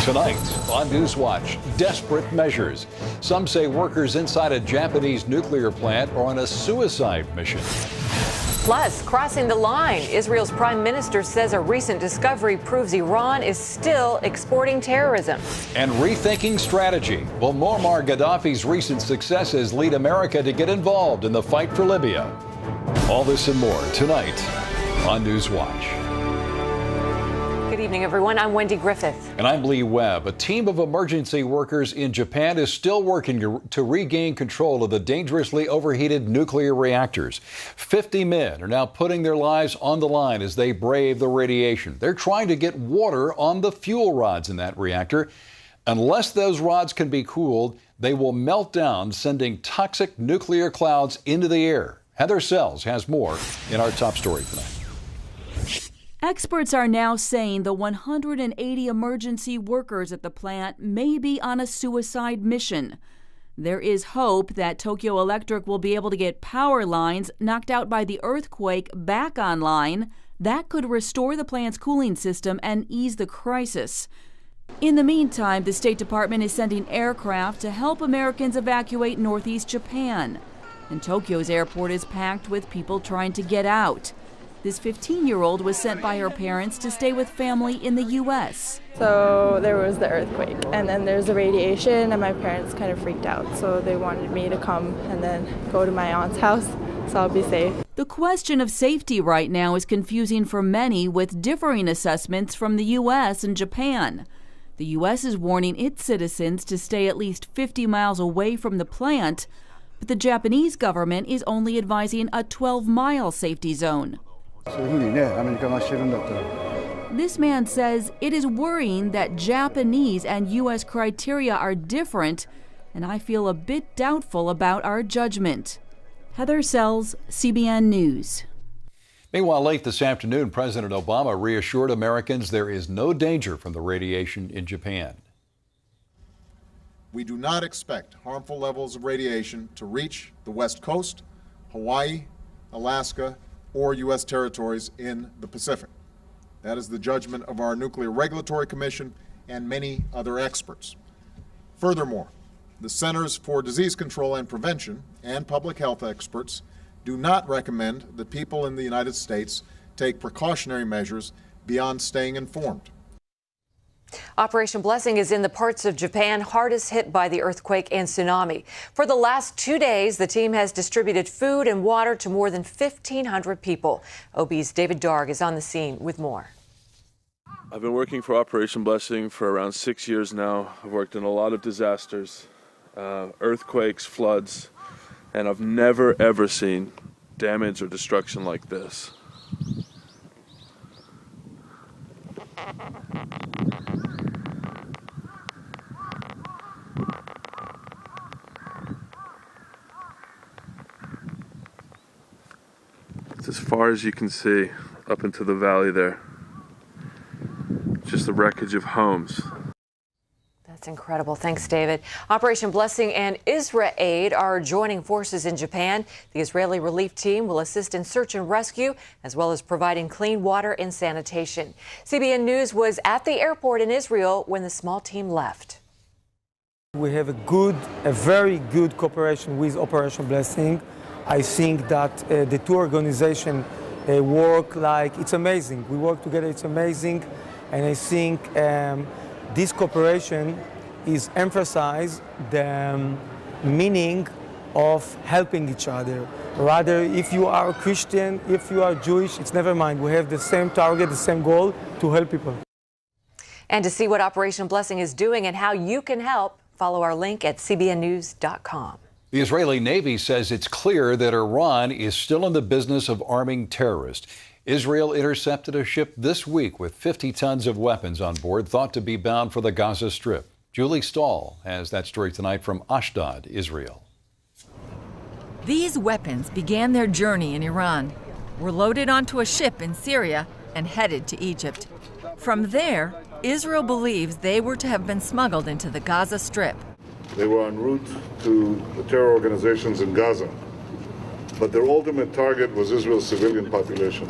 Tonight on NewsWatch, desperate measures. Some say workers inside a Japanese nuclear plant are on a suicide mission. Plus, crossing the line, Israel's prime minister says a recent discovery proves Iran is still exporting terrorism. And rethinking strategy. Will Muammar Gaddafi's recent successes lead America to get involved in the fight for Libya? All this and more tonight on NewsWatch. Good evening, everyone. I'm Wendy Griffith. And I'm Lee Webb. A team of emergency workers in Japan is still working to regain control of the dangerously overheated nuclear reactors. 50 men are now putting their lives on the line as they brave the radiation. They're trying to get water on the fuel rods in that reactor. Unless those rods can be cooled, they will melt down, sending toxic nuclear clouds into the air. Heather Sells has more in our top story tonight. Experts are now saying the 180 emergency workers at the plant may be on a suicide mission. There is hope that Tokyo Electric will be able to get power lines knocked out by the earthquake back online. That could restore the plant's cooling system and ease the crisis. In the meantime, the State Department is sending aircraft to help Americans evacuate northeast Japan. And Tokyo's airport is packed with people trying to get out. This 15-year-old was sent by her parents to stay with family in the U.S. So there was the earthquake, and then there's the radiation, and my parents kind of freaked out. So they wanted me to come and then go to my aunt's house, so I'll be safe. The question of safety right now is confusing for many, with differing assessments from the U.S. and Japan. The U.S. is warning its citizens to stay at least 50 miles away from the plant, but the Japanese government is only advising a 12-mile safety zone. This man says it is worrying that Japanese and U.S. criteria are different, and I feel a bit doubtful about our judgment. Heather Sells, CBN News. Meanwhile, late this afternoon, President Obama reassured Americans there is no danger from the radiation in Japan. We do not expect harmful levels of radiation to reach the West Coast, Hawaii, Alaska, or U.S. territories in the Pacific. That is the judgment of our Nuclear Regulatory Commission and many other experts. Furthermore, the Centers for Disease Control and Prevention and public health experts do not recommend that people in the United States take precautionary measures beyond staying informed. Operation Blessing is in the parts of Japan hardest hit by the earthquake and tsunami. For the last 2 days, the team has distributed food and water to more than 1,500 people. OB's David Darg is on the scene with more. I've been working for Operation Blessing for around 6 years now. I've worked in a lot of disasters, earthquakes, floods, and I've never, ever seen damage or destruction like this. It's as far as you can see up into the valley there. Just the wreckage of homes. That's incredible. Thanks, David. Operation Blessing and Israel Aid are joining forces in Japan. The Israeli relief team will assist in search and rescue, as well as providing clean water and sanitation. CBN News was at the airport in Israel when the small team left. We have a very good cooperation with Operation Blessing. I think that the two organizations work like it's amazing. We work together, it's amazing. And I think this cooperation is emphasize the meaning of helping each other. Rather, if you are a Christian, if you are Jewish, it's never mind. We have the same target, the same goal, to help people. And to see what Operation Blessing is doing and how you can help, follow our link at cbnnews.com. The Israeli Navy says it's clear that Iran is still in the business of arming terrorists. Israel intercepted a ship this week with 50 tons of weapons on board, thought to be bound for the Gaza Strip. Julie Stahl has that story tonight from Ashdod, Israel. These weapons began their journey in Iran, were loaded onto a ship in Syria, and headed to Egypt. From there, Israel believes they were to have been smuggled into the Gaza Strip. They were en route to the terror organizations in Gaza, but their ultimate target was Israel's civilian population.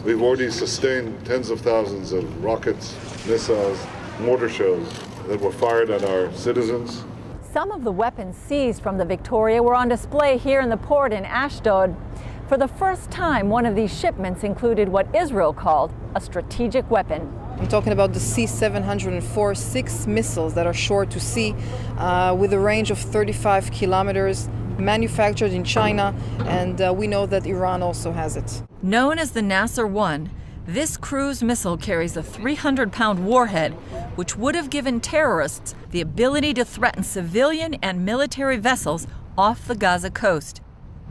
We've already sustained tens of thousands of rockets, missiles, mortar shells that were fired at our citizens. Some of the weapons seized from the Victoria were on display here in the port in Ashdod. For the first time, one of these shipments included what Israel called a strategic weapon. I'm talking about the C-704, 6 missiles that are shore to sea with a range of 35 kilometers, manufactured in China, and we know that Iran also has it. Known as the Nasser 1, this cruise missile carries a 300-pound warhead, which would have given terrorists the ability to threaten civilian and military vessels off the Gaza coast.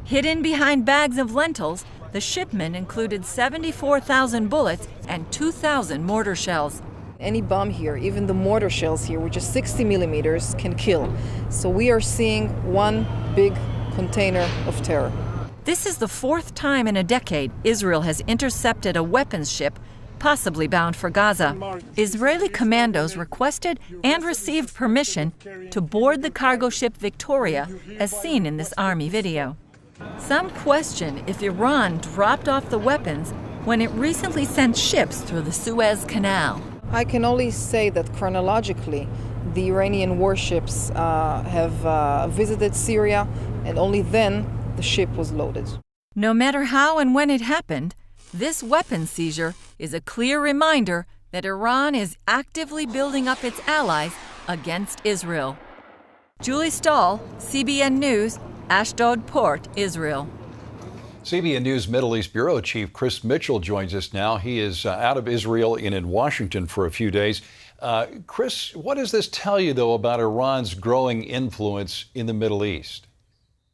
Hidden behind bags of lentils, the shipment included 74,000 bullets and 2,000 mortar shells. Any bomb here, even the mortar shells here, which is 60 millimeters, can kill. So we are seeing one big container of terror. This is the fourth time in a decade Israel has intercepted a weapons ship, possibly bound for Gaza. Israeli commandos requested and received permission to board the cargo ship Victoria, as seen in this Army video. Some question if Iran dropped off the weapons when it recently sent ships through the Suez Canal. I can only say that chronologically, the Iranian warships have visited Syria, and only then the ship was loaded. No matter how and when it happened, this weapon seizure is a clear reminder that Iran is actively building up its allies against Israel. Julie Stahl, CBN News, Ashdod Port, Israel. CBN News Middle East Bureau Chief Chris Mitchell joins us now. He is out of Israel and in Washington for a few days. Chris, what does this tell you, though, about Iran's growing influence in the Middle East?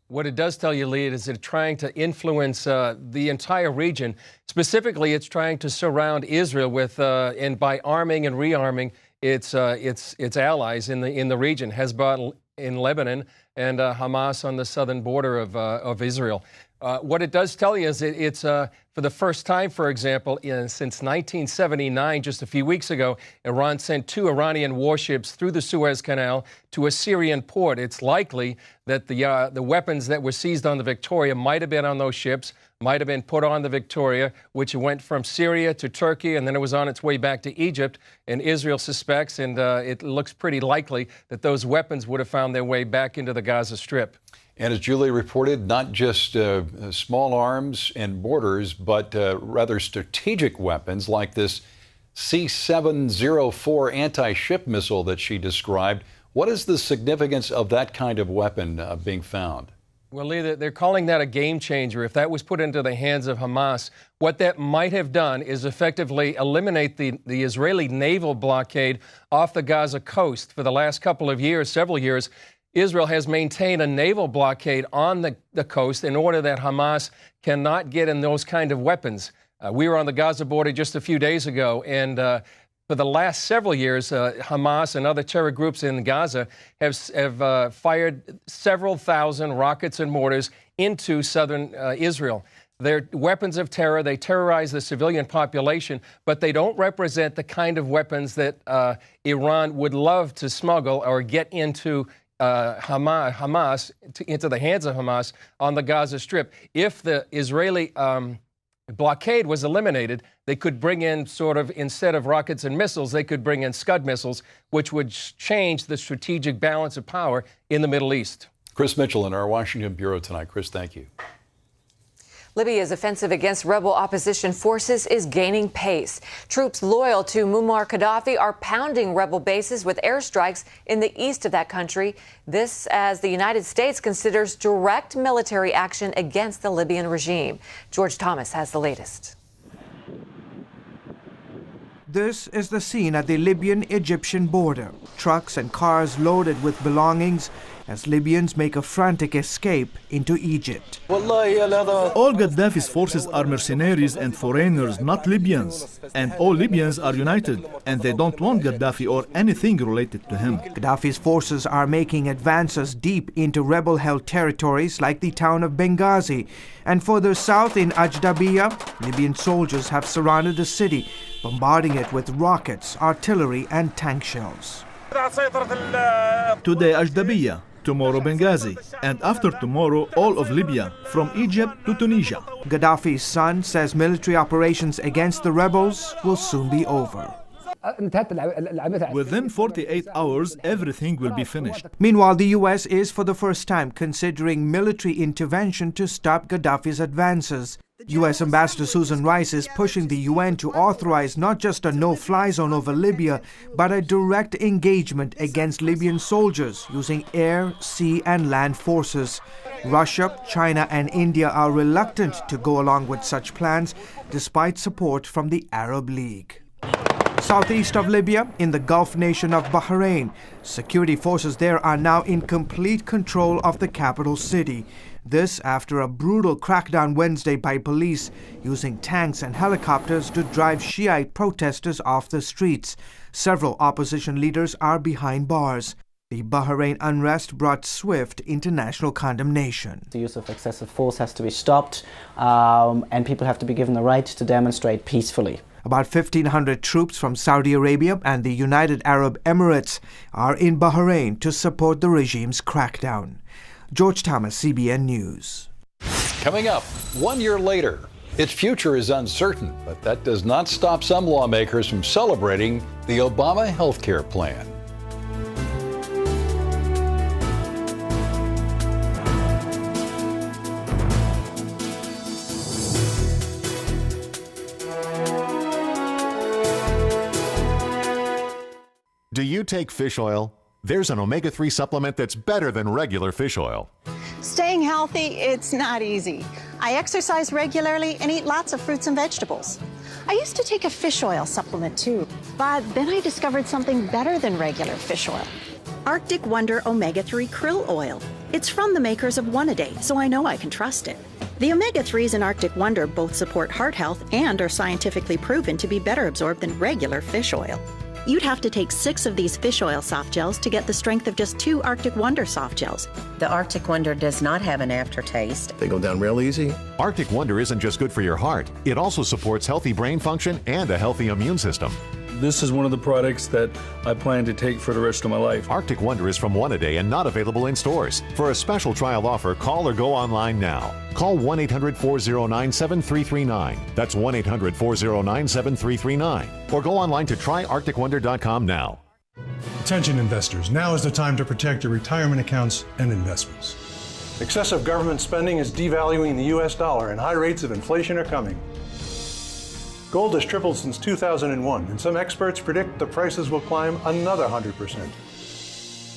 What it does tell you, Lee, is it's trying to influence the entire region. Specifically, it's trying to surround Israel with, and by arming and rearming its allies in the region, Hezbollah in Lebanon and Hamas on the southern border of Israel. What it does tell you is it's for the first time, for example, since 1979, just a few weeks ago, Iran sent 2 Iranian warships through the Suez Canal to a Syrian port. It's likely that the weapons that were seized on the Victoria might have been on those ships, might have been put on the Victoria, which went from Syria to Turkey, and then it was on its way back to Egypt. And Israel suspects, and it looks pretty likely, that those weapons would have found their way back into the Gaza Strip. And as Julie reported, not just small arms and mortars, but rather strategic weapons like this C-704 anti-ship missile that she described. What is the significance of that kind of weapon being found? Well, Lee, they're calling that a game changer. If that was put into the hands of Hamas, what that might have done is effectively eliminate the Israeli naval blockade off the Gaza coast. For the last couple of years, several years, Israel has maintained a naval blockade on the coast in order that Hamas cannot get in those kind of weapons. We were on the Gaza border just a few days ago, and for the last several years, Hamas and other terror groups in Gaza have fired several thousand rockets and mortars into southern Israel. They're weapons of terror. They terrorize the civilian population, but they don't represent the kind of weapons that Iran would love to smuggle or get into Hamas into the hands of Hamas on the Gaza Strip. If the Israeli blockade was eliminated, they could bring in sort of, instead of rockets and missiles, they could bring in Scud missiles, which would change the strategic balance of power in the Middle East. Chris Mitchell in our Washington Bureau tonight. Chris, thank you. Libya's offensive against rebel opposition forces is gaining pace. Troops loyal to Muammar Gaddafi are pounding rebel bases with airstrikes in the east of that country. This as the United States considers direct military action against the Libyan regime. George Thomas has the latest. This is the scene at the Libyan-Egyptian border. Trucks and cars loaded with belongings as Libyans make a frantic escape into Egypt. All Gaddafi's forces are mercenaries and foreigners, not Libyans. And all Libyans are united, and they don't want Gaddafi or anything related to him. Gaddafi's forces are making advances deep into rebel-held territories like the town of Benghazi. And further south in Ajdabiya, Libyan soldiers have surrounded the city, bombarding it with rockets, artillery and tank shells. Today Ajdabiya, tomorrow Benghazi, and after tomorrow all of Libya, from Egypt to Tunisia. Gaddafi's son says military operations against the rebels will soon be over. Within 48 hours, everything will be finished. Meanwhile, the U.S. is for the first time considering military intervention to stop Gaddafi's advances. U.S. Ambassador Susan Rice is pushing the UN to authorize not just a no-fly zone over Libya, but a direct engagement against Libyan soldiers using air, sea, and land forces. Russia, China, and India are reluctant to go along with such plans, despite support from the Arab League. Southeast of Libya, in the Gulf nation of Bahrain, security forces there are now in complete control of the capital city. This after a brutal crackdown Wednesday by police using tanks and helicopters to drive Shiite protesters off the streets. Several opposition leaders are behind bars. The Bahrain unrest brought swift international condemnation. The use of excessive force has to be stopped, and people have to be given the right to demonstrate peacefully. About 1,500 troops from Saudi Arabia and the United Arab Emirates are in Bahrain to support the regime's crackdown. George Thomas, CBN News. Coming up, 1 year later, its future is uncertain, but that does not stop some lawmakers from celebrating the Obama health care plan. Do you take fish oil? There's an omega-3 supplement that's better than regular fish oil. Staying healthy, it's not easy. I exercise regularly and eat lots of fruits and vegetables. I used to take a fish oil supplement too, but then I discovered something better than regular fish oil. Arctic Wonder Omega-3 Krill Oil. It's from the makers of One A Day, so I know I can trust it. The omega-3s in Arctic Wonder both support heart health and are scientifically proven to be better absorbed than regular fish oil. You'd have to take 6 of these fish oil soft gels to get the strength of just 2 Arctic Wonder soft gels. The Arctic Wonder does not have an aftertaste. They go down real easy. Arctic Wonder isn't just good for your heart. It also supports healthy brain function and a healthy immune system. This is one of the products that I plan to take for the rest of my life. Arctic Wonder is from One A Day and not available in stores. For a special trial offer, call or go online now. Call 1-800-409-7339. That's 1-800-409-7339. Or go online to tryarcticwonder.com now. Attention investors, now is the time to protect your retirement accounts and investments. Excessive government spending is devaluing the U.S. dollar and high rates of inflation are coming. Gold has tripled since 2001, and some experts predict the prices will climb another 100%.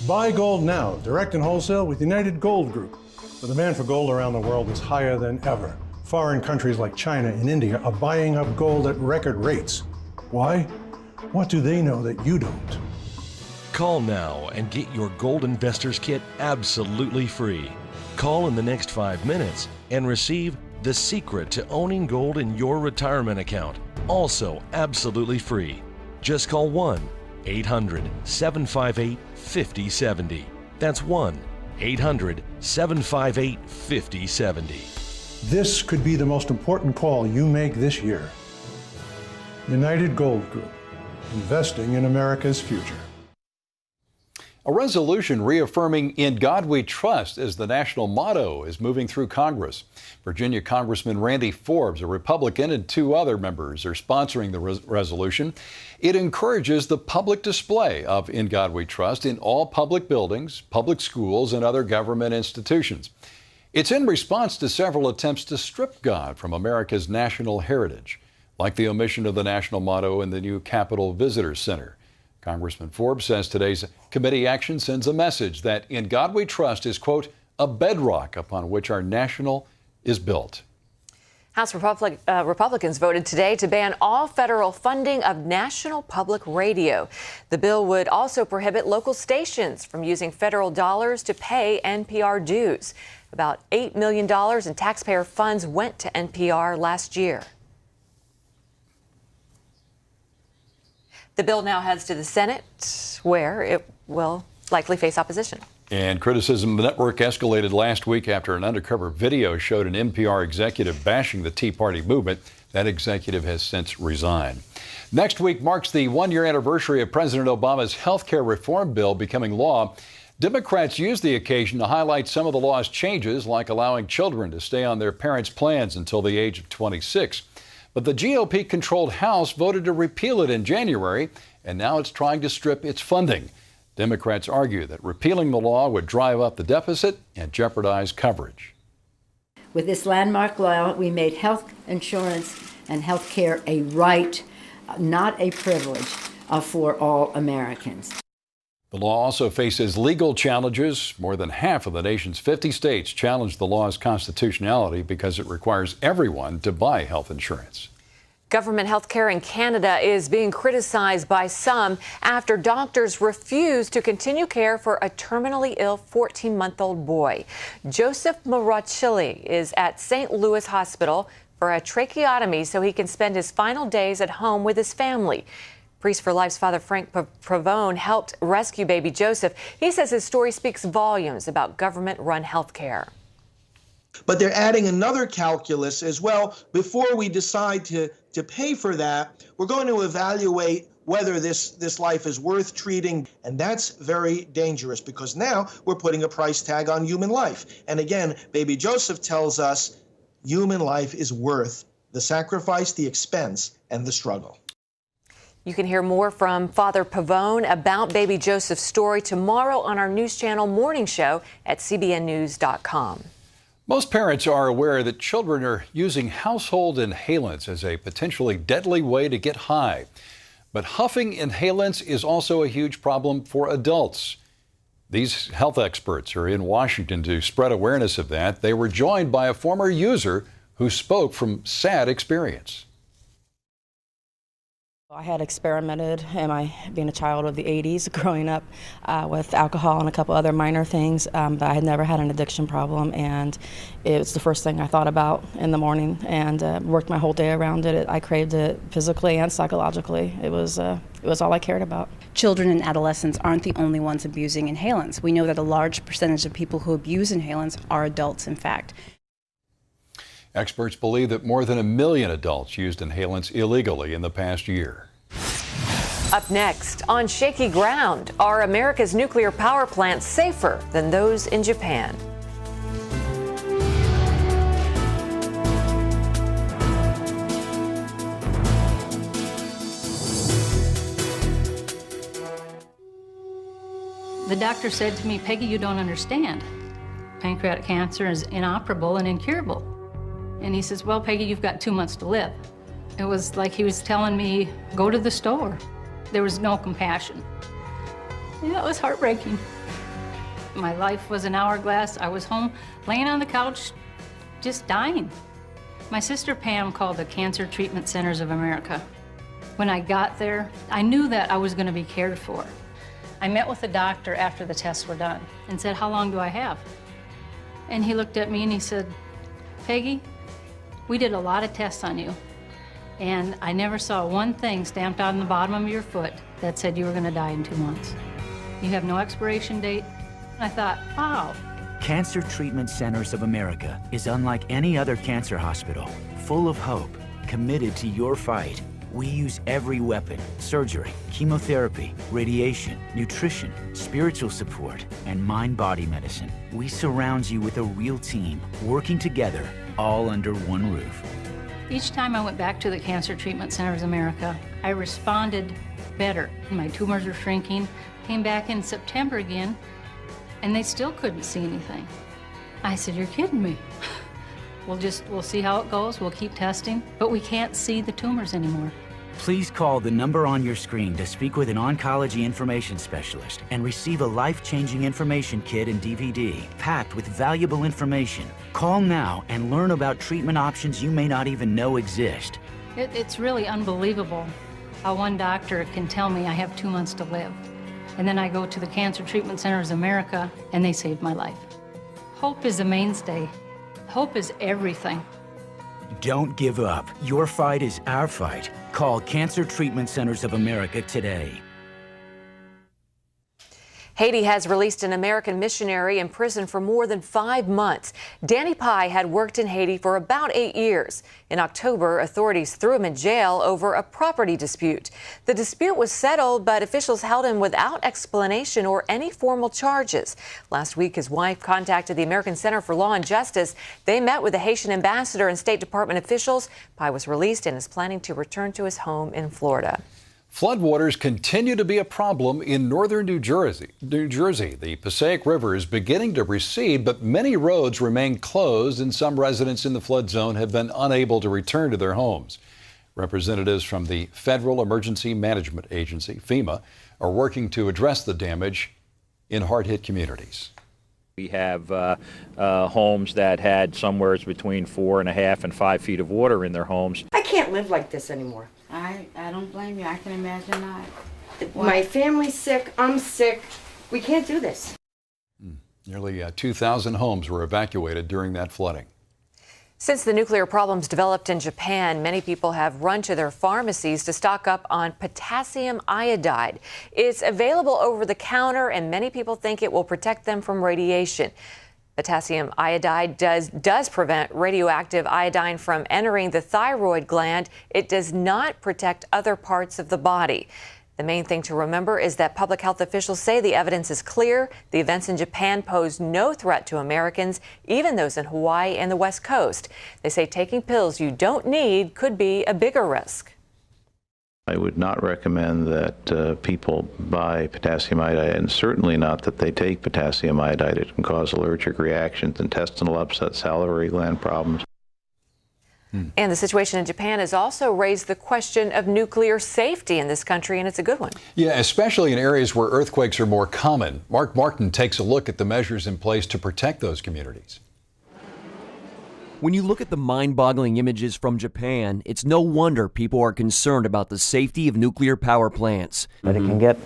Buy gold now, direct and wholesale with United Gold Group. The demand for gold around the world is higher than ever. Foreign countries like China and India are buying up gold at record rates. Why? What do they know that you don't? Call now and get your Gold Investors Kit absolutely free. Call in the next 5 minutes and receive The Secret to Owning Gold in Your Retirement Account, also absolutely free. Just call 1-800-758-5070. That's 1-800-758-5070. This could be the most important call you make this year. United Gold Group, investing in America's future. A resolution reaffirming "In God We Trust" as the national motto is moving through Congress. Virginia Congressman Randy Forbes, a Republican, and 2 other members are sponsoring the resolution. It encourages the public display of "In God We Trust" in all public buildings, public schools, and other government institutions. It's in response to several attempts to strip God from America's national heritage, like the omission of the national motto in the new Capitol Visitor Center. Congressman Forbes says today's committee action sends a message that "In God We Trust" is, quote, a bedrock upon which our national is built. House Republicans voted today to ban all federal funding of national public radio. The bill would also prohibit local stations from using federal dollars to pay NPR dues. About $8 million in taxpayer funds went to NPR last year. The bill now heads to the Senate, where it will likely face opposition. And criticism of the network escalated last week after an undercover video showed an NPR executive bashing the Tea Party movement. That executive has since resigned. Next week marks the 1-year anniversary of President Obama's health care reform bill becoming law. Democrats used the occasion to highlight some of the law's changes, like allowing children to stay on their parents' plans until the age of 26. But the GOP-controlled House voted to repeal it in January, and now it's trying to strip its funding. Democrats argue that repealing the law would drive up the deficit and jeopardize coverage. With this landmark law, we made health insurance and health care a right, not a privilege, for all Americans. The law also faces legal challenges. More than half of the nation's 50 states challenge the law's constitutionality because it requires everyone to buy health insurance. Government health care in Canada is being criticized by some after doctors refuse to continue care for a terminally ill 14-month-old boy. Joseph Marachilli is at St. Louis Hospital for a tracheotomy so he can spend his final days at home with his family. Priest for Life's Father Frank Pavone helped rescue baby Joseph. He says his story speaks volumes about government-run health care. But they're adding another calculus as well. Before we decide to pay for that, we're going to evaluate whether this life is worth treating. And that's very dangerous because now we're putting a price tag on human life. And again, baby Joseph tells us human life is worth the sacrifice, the expense, and the struggle. You can hear more from Father Pavone about baby Joseph's story tomorrow on our News Channel morning show at cbnnews.com. Most parents are aware that children are using household inhalants as a potentially deadly way to get high. But huffing inhalants is also a huge problem for adults. These health experts are in Washington to spread awareness of that. They were joined by a former user who spoke from sad experience. I had experimented, being a child of the 80s, growing up with alcohol and a couple other minor things, but I had never had an addiction problem, and it was the first thing I thought about in the morning, and worked my whole day around it. I craved it physically and psychologically. It was all I cared about. Children and adolescents aren't the only ones abusing inhalants. We know that a large percentage of people who abuse inhalants are adults, in fact. Experts believe that more than 1 million adults used inhalants illegally in the past year. Up next, on shaky ground, are America's nuclear power plants safer than those in Japan? The doctor said to me, "Peggy, you don't understand. Pancreatic cancer is inoperable and incurable." And he says, "Well, Peggy, you've got 2 months to live." It was like he was telling me, go to the store. There was no compassion. Yeah, it was heartbreaking. My life was an hourglass. I was home, laying on the couch, just dying. My sister Pam called the Cancer Treatment Centers of America. When I got there, I knew that I was going to be cared for. I met with the doctor after the tests were done and said, "How long do I have?" And he looked at me and he said, "Peggy, we did a lot of tests on you, and I never saw one thing stamped on the bottom of your foot that said you were going to die in 2 months. You have no expiration date." And I thought, wow. Cancer Treatment Centers of America is unlike any other cancer hospital, full of hope, committed to your fight. We use every weapon: surgery, chemotherapy, radiation, nutrition, spiritual support, and mind-body medicine. We surround you with a real team, working together, all under one roof. Each time I went back to the Cancer Treatment Centers of America, I responded better. My tumors were shrinking. Came back in September again, and they still couldn't see anything. I said, "You're kidding me." We'll see how it goes. We'll keep testing, but we can't see the tumors anymore. Please call the number on your screen to speak with an oncology information specialist and receive a life-changing information kit and DVD packed with valuable information. Call now and learn about treatment options you may not even know exist. It's really unbelievable how one doctor can tell me I have 2 months to live, and then I go to the Cancer Treatment Centers of America and they saved my life. Hope is a mainstay. Hope is everything. Don't give up. Your fight is our fight. Call Cancer Treatment Centers of America today. Haiti has released an American missionary in prison for more than 5 months. Danny Pye had worked in Haiti for about 8 years. In October, authorities threw him in jail over a property dispute. The dispute was settled, but officials held him without explanation or any formal charges. Last week, his wife contacted the American Center for Law and Justice. They met with the Haitian ambassador and State Department officials. Pye was released and is planning to return to his home in Florida. Floodwaters continue to be a problem in northern New Jersey. The Passaic River is beginning to recede, but many roads remain closed, and some residents in the flood zone have been unable to return to their homes. Representatives from the Federal Emergency Management Agency, FEMA, are working to address the damage in hard-hit communities. We have homes that had somewhere between 4.5 and 5 feet of water in their homes. I can't live like this anymore. I don't blame you. I can imagine not. My family's sick. I'm sick. We can't do this. Nearly 2,000 homes were evacuated during that flooding. Since the nuclear problems developed in Japan, many people have run to their pharmacies to stock up on potassium iodide. It's available over the counter, and many people think it will protect them from radiation. Potassium iodide does prevent radioactive iodine from entering the thyroid gland. It does not protect other parts of the body. The main thing to remember is that public health officials say the evidence is clear. The events in Japan pose no threat to Americans, even those in Hawaii and the West Coast. They say taking pills you don't need could be a bigger risk. I would not recommend that people buy potassium iodide, and certainly not that they take potassium iodide. It can cause allergic reactions, intestinal upset, salivary gland problems. And the situation in Japan has also raised the question of nuclear safety in this country, and it's a good one. Yeah, especially in areas where earthquakes are more common. Mark Martin takes a look at the measures in place to protect those communities. When you look at the mind-boggling images from Japan, it's no wonder people are concerned about the safety of nuclear power plants. But it can get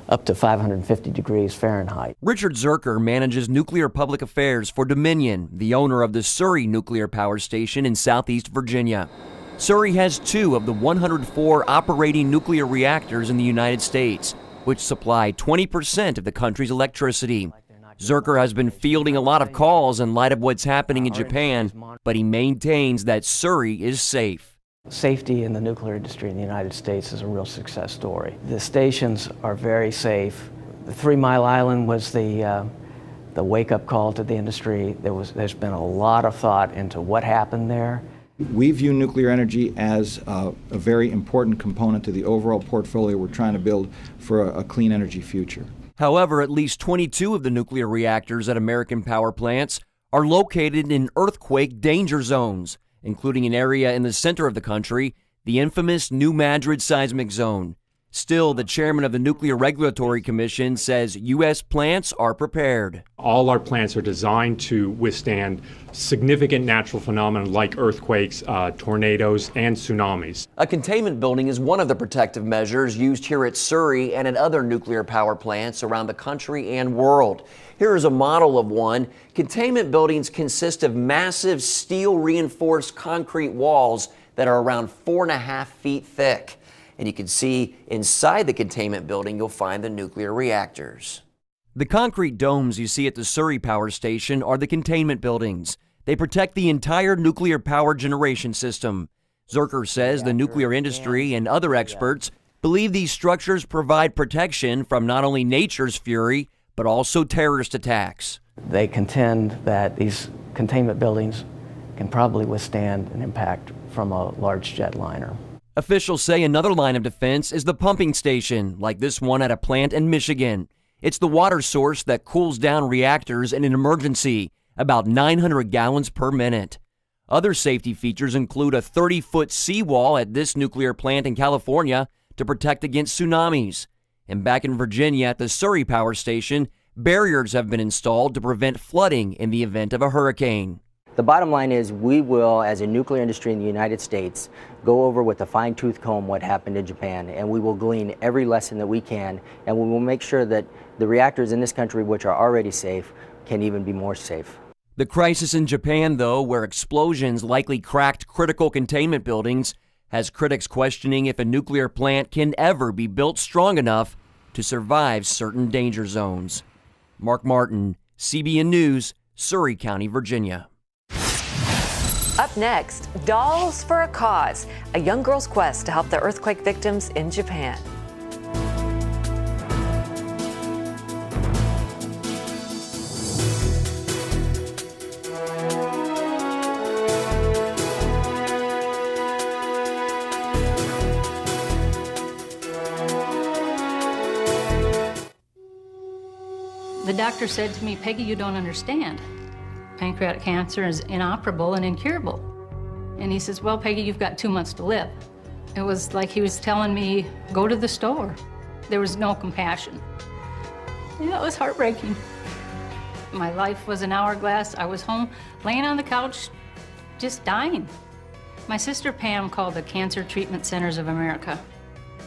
up to 550 degrees Fahrenheit. Richard Zerker manages nuclear public affairs for Dominion, the owner of the Surry nuclear power station in southeast Virginia. Surry has 2 of the 104 operating nuclear reactors in the United States, which supply 20% of the country's electricity. Zerker has been fielding a lot of calls in light of what's happening in Japan, but he maintains that Surry is safe. Safety in the nuclear industry in the United States is a real success story. The stations are very safe. The 3 Mile Island was the wake-up call to the industry. There's been a lot of thought into what happened there. We view nuclear energy as a very important component to the overall portfolio we're trying to build for a clean energy future. However, at least 22 of the nuclear reactors at American power plants are located in earthquake danger zones, including an area in the center of the country, the infamous New Madrid seismic zone. Still, the chairman of the Nuclear Regulatory Commission says U.S. plants are prepared. All our plants are designed to withstand significant natural phenomena like earthquakes, tornadoes, and tsunamis. A containment building is one of the protective measures used here at Surry and at other nuclear power plants around the country and world. Here is a model of one. Containment buildings consist of massive steel-reinforced concrete walls that are around 4.5 feet thick. And you can see inside the containment building, you'll find the nuclear reactors. The concrete domes you see at the Surry Power Station are the containment buildings. They protect the entire nuclear power generation system. Zerker says the nuclear industry and other experts believe these structures provide protection from not only nature's fury, but also terrorist attacks. They contend that these containment buildings can probably withstand an impact from a large jetliner. Officials say another line of defense is the pumping station, like this one at a plant in Michigan. It's the water source that cools down reactors in an emergency, about 900 gallons per minute. Other safety features include a 30-foot seawall at this nuclear plant in California to protect against tsunamis. And back in Virginia at the Surry Power Station, barriers have been installed to prevent flooding in the event of a hurricane. The bottom line is we will, as a nuclear industry in the United States, go over with a fine-tooth comb what happened in Japan, and we will glean every lesson that we can, and we will make sure that the reactors in this country, which are already safe, can even be more safe. The crisis in Japan, though, where explosions likely cracked critical containment buildings, has critics questioning if a nuclear plant can ever be built strong enough to survive certain danger zones. Mark Martin, CBN News, Surry County, Virginia. Up next, Dolls for a Cause, a young girl's quest to help the earthquake victims in Japan. The doctor said to me, Peggy, you don't understand. Pancreatic cancer is inoperable and incurable. And he says, well, Peggy, you've got 2 months to live. It was like he was telling me, go to the store. There was no compassion. Yeah, it was heartbreaking. My life was an hourglass. I was home, laying on the couch, just dying. My sister Pam called the Cancer Treatment Centers of America.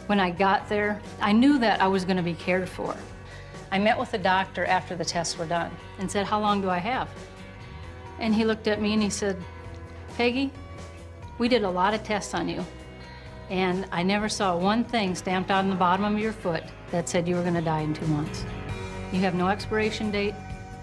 When I got there, I knew that I was going to be cared for. I met with the doctor after the tests were done and said, how long do I have? And he looked at me and he said, Peggy, we did a lot of tests on you, and I never saw one thing stamped on the bottom of your foot that said you were going to die in 2 months. You have no expiration date.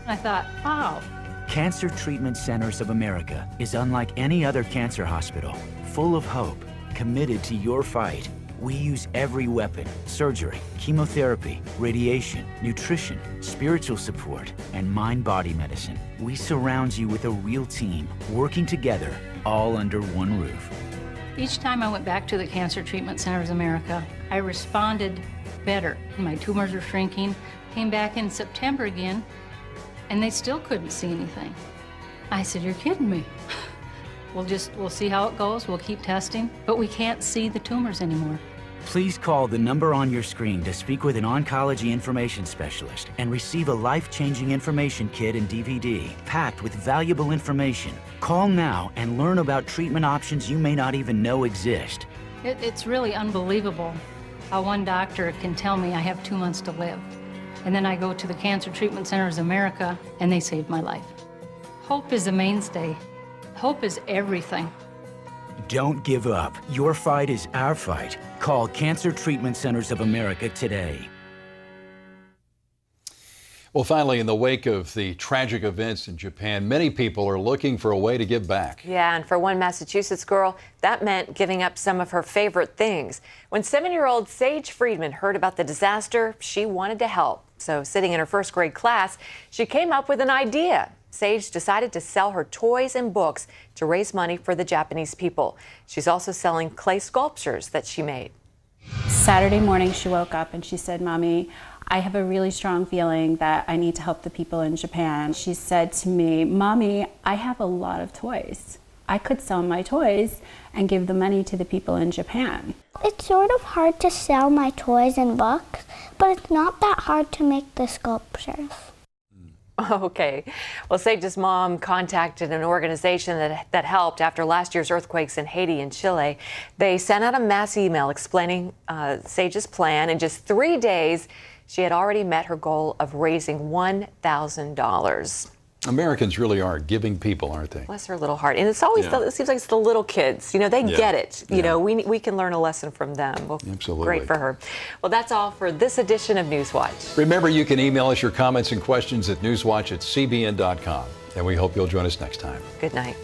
I thought, wow. Cancer Treatment Centers of America is unlike any other cancer hospital, full of hope, committed to your fight. We use every weapon: surgery, chemotherapy, radiation, nutrition, spiritual support, and mind-body medicine. We surround you with a real team, working together, all under one roof. Each time I went back to the Cancer Treatment Centers of America, I responded better. My tumors were shrinking. Came back in September again, and they still couldn't see anything. I said, you're kidding me. We'll see how it goes. We'll keep testing, but we can't see the tumors anymore. Please call the number on your screen to speak with an oncology information specialist and receive a life-changing information kit and DVD packed with valuable information. Call now and learn about treatment options you may not even know exist. It's really unbelievable how one doctor can tell me I have 2 months to live. And then I go to the Cancer Treatment Centers of America and they saved my life. Hope is a mainstay. Hope is everything. Don't give up. Your fight is our fight. Call Cancer Treatment Centers of America today. Well, finally, in the wake of the tragic events in Japan, many people are looking for a way to give back. Yeah, and for one Massachusetts girl, that meant giving up some of her favorite things. When 7-year-old Sage Friedman heard about the disaster, she wanted to help. So sitting in her first grade class, she came up with an idea. Sage decided to sell her toys and books to raise money for the Japanese people. She's also selling clay sculptures that she made. Saturday morning, she woke up and she said, Mommy, I have a really strong feeling that I need to help the people in Japan. She said to me, Mommy, I have a lot of toys. I could sell my toys and give the money to the people in Japan. It's sort of hard to sell my toys and books, but it's not that hard to make the sculptures. Okay. Well, Sage's mom contacted an organization that helped after last year's earthquakes in Haiti and Chile. They sent out a mass email explaining Sage's plan. In just 3 days, she had already met her goal of raising $1,000. Americans really are giving people, aren't they? Bless her little heart. And it's always, it seems like it's the little kids. You know, they get it. You know, we can learn a lesson from them. Well, absolutely. Great for her. Well, that's all for this edition of NewsWatch. Remember, you can email us your comments and questions at newswatch@cbn.com. And we hope you'll join us next time. Good night.